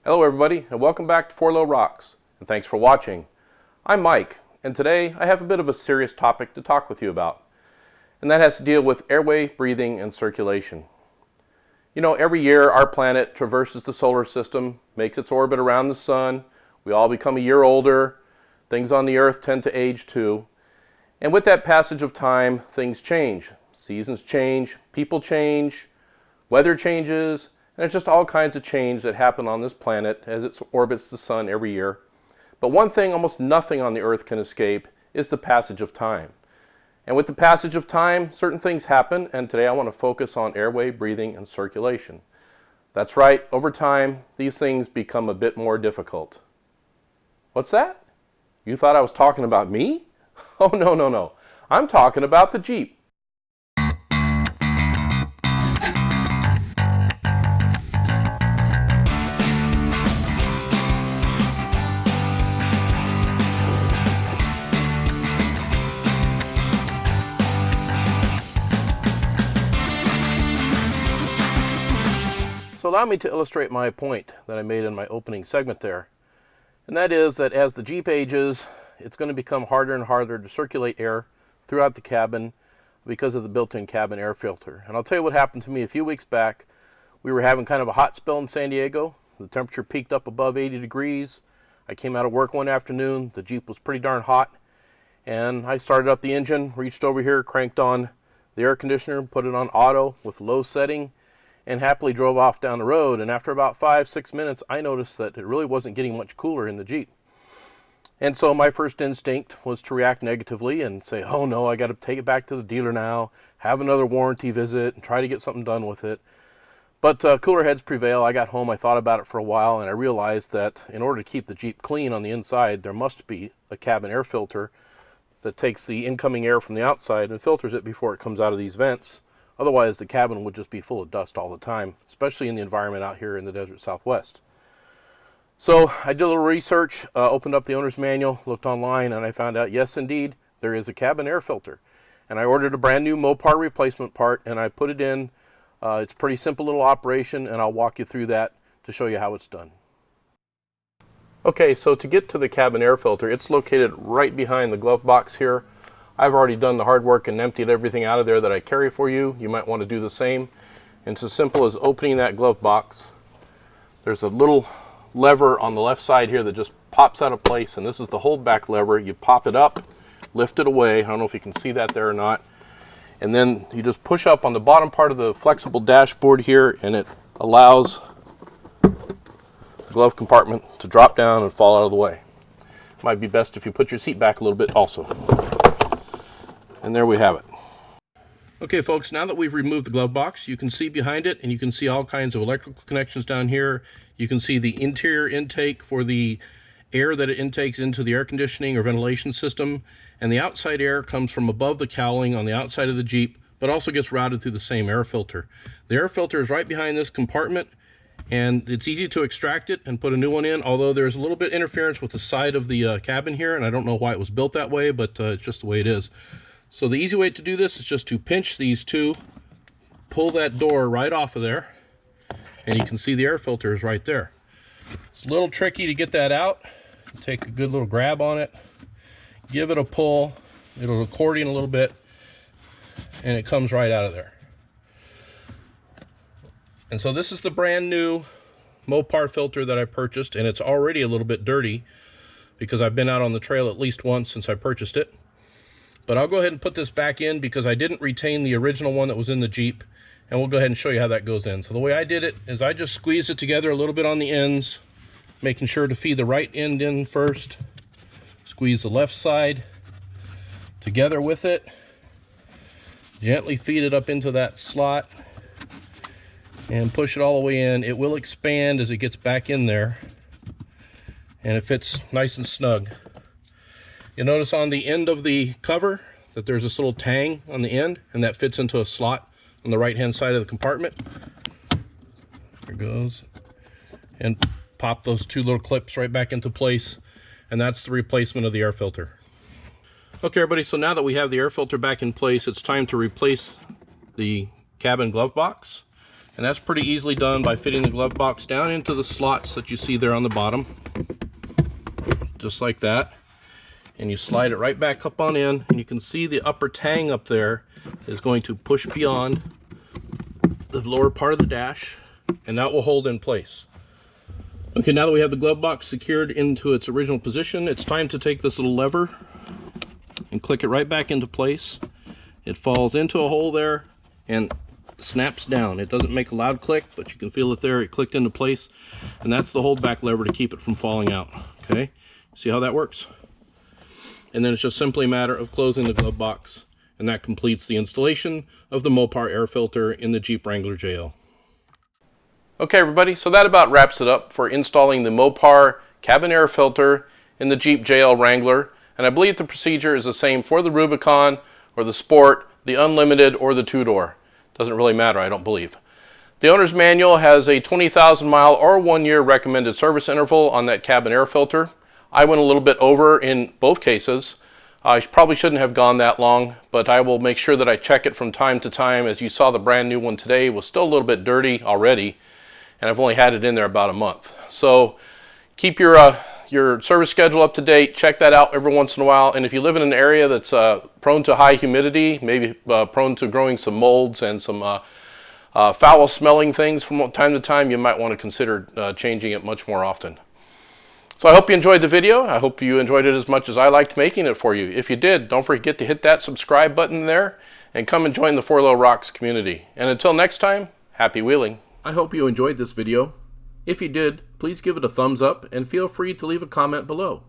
Hello everybody, and welcome back to 4 Low Rocks, and thanks for watching. I'm Mike, and today I have a bit of a serious topic to talk with you about, and that has to deal with airway, breathing, and circulation. You know, every year our planet traverses the solar system, makes its orbit around the sun, we all become a year older, things on the earth tend to age too, and with that passage of time, things change. Seasons change, people change, weather changes, and there's just all kinds of change that happen on this planet as it orbits the sun every year. But one thing almost nothing on the earth can escape is the passage of time. And with the passage of time, certain things happen, and today I want to focus on airway, breathing, and circulation. That's right, over time, these things become a bit more difficult. What's that? You thought I was talking about me? Oh, no. I'm talking about the Jeep. So allow me to illustrate my point that I made in my opening segment there. And that is that as the Jeep ages, it's going to become harder and harder to circulate air throughout the cabin because of the built-in cabin air filter. And I'll tell you what happened to me a few weeks back. We were having kind of a hot spell in San Diego. The temperature peaked up above 80 degrees. I came out of work one afternoon. The Jeep was pretty darn hot. And I started up the engine, reached over here, cranked on the air conditioner, put it on auto with low setting, and happily drove off down the road. And after about 5-6 minutes, I noticed that it really wasn't getting much cooler in the Jeep. And so my first instinct was to react negatively and say, oh no, I got to take it back to the dealer now, have another warranty visit, and try to get something done with it. But cooler heads prevail. I got home, I thought about it for a while, and I realized that in order to keep the Jeep clean on the inside, there must be a cabin air filter that takes the incoming air from the outside and filters it before it comes out of these vents. Otherwise, the cabin would just be full of dust all the time, especially in the environment out here in the desert Southwest. So I did a little research, opened up the owner's manual, looked online, and I found out, yes, indeed, there is a cabin air filter. And I ordered a brand new Mopar replacement part, and I put it in. It's a pretty simple little operation, and I'll walk you through that to show you how it's done. Okay, so to get to the cabin air filter, it's located right behind the glove box here. I've already done the hard work and emptied everything out of there that I carry for you. You might want to do the same. And it's as simple as opening that glove box. There's a little lever on the left side here that just pops out of place, and this is the hold back lever. You pop it up, lift it away. I don't know if you can see that there or not. And then you just push up on the bottom part of the flexible dashboard here, and it allows the glove compartment to drop down and fall out of the way. Might be best if you put your seat back a little bit also. And there we have it. Okay folks, now that we've removed the glove box, you can see behind it, and you can see all kinds of electrical connections down here. You can see the interior intake for the air that it intakes into the air conditioning or ventilation system, and the outside air comes from above the cowling on the outside of the Jeep, but also gets routed through the same air filter. The air filter is right behind this compartment, and it's easy to extract it and put a new one in, although there's a little bit interference with the side of the cabin here, and I don't know why it was built that way, but it's just the way it is. So the easy way to do this is just to pinch these two, pull that door right off of there, and you can see the air filter is right there. It's a little tricky to get that out. Take a good little grab on it, give it a pull, it'll accordion a little bit, and it comes right out of there. And so this is the brand new Mopar filter that I purchased, and it's already a little bit dirty because I've been out on the trail at least once since I purchased it. But I'll go ahead and put this back in because I didn't retain the original one that was in the Jeep, and we'll go ahead and show you how that goes in. So the way I did it is I just squeezed it together a little bit on the ends, making sure to feed the right end in first, squeeze the left side together with it, gently feed it up into that slot, and push it all the way in. It will expand as it gets back in there, and it fits nice and snug. You'll notice on the end of the cover that there's this little tang on the end, and that fits into a slot on the right hand side of the compartment. There it goes. And pop those two little clips right back into place, and that's the replacement of the air filter. Okay everybody, so now that we have the air filter back in place, it's time to replace the cabin glove box. And that's pretty easily done by fitting the glove box down into the slots that you see there on the bottom. Just like that. And you slide it right back up on in, and you can see the upper tang up there is going to push beyond the lower part of the dash, and that will hold in place. Okay, now that we have the glove box secured into its original position, it's time to take this little lever and click it right back into place. It falls into a hole there and snaps down. It doesn't make a loud click, but you can feel it there. It clicked into place, and that's the hold back lever to keep it from falling out. Okay, see how that works? And then it's just simply a matter of closing the glove box, and that completes the installation of the Mopar air filter in the Jeep Wrangler JL. Okay everybody, so that about wraps it up for installing the Mopar cabin air filter in the Jeep JL Wrangler. And I believe the procedure is the same for the Rubicon or the Sport, the Unlimited, or the two-door. Doesn't really matter, I don't believe. The owner's manual has a 20,000 mile or 1 year recommended service interval on that cabin air filter. I went a little bit over in both cases. I probably shouldn't have gone that long, but I will make sure that I check it from time to time. As you saw, the brand new one today was still a little bit dirty already, and I've only had it in there about a month. So keep your service schedule up to date. Check that out every once in a while. And if you live in an area that's prone to high humidity, maybe prone to growing some molds and some foul smelling things from time to time, you might want to consider changing it much more often. So I hope you enjoyed the video. I hope you enjoyed it as much as I liked making it for you. If you did, don't forget to hit that subscribe button there and come and join the 4 Low Rocks community. And until next time, happy wheeling. I hope you enjoyed this video. If you did, please give it a thumbs up and feel free to leave a comment below.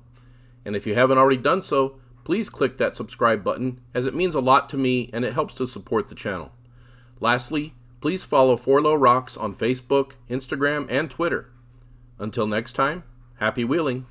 And if you haven't already done so, please click that subscribe button, as it means a lot to me and it helps to support the channel. Lastly, please follow 4 Low Rocks on Facebook, Instagram, and Twitter. Until next time, happy wheeling.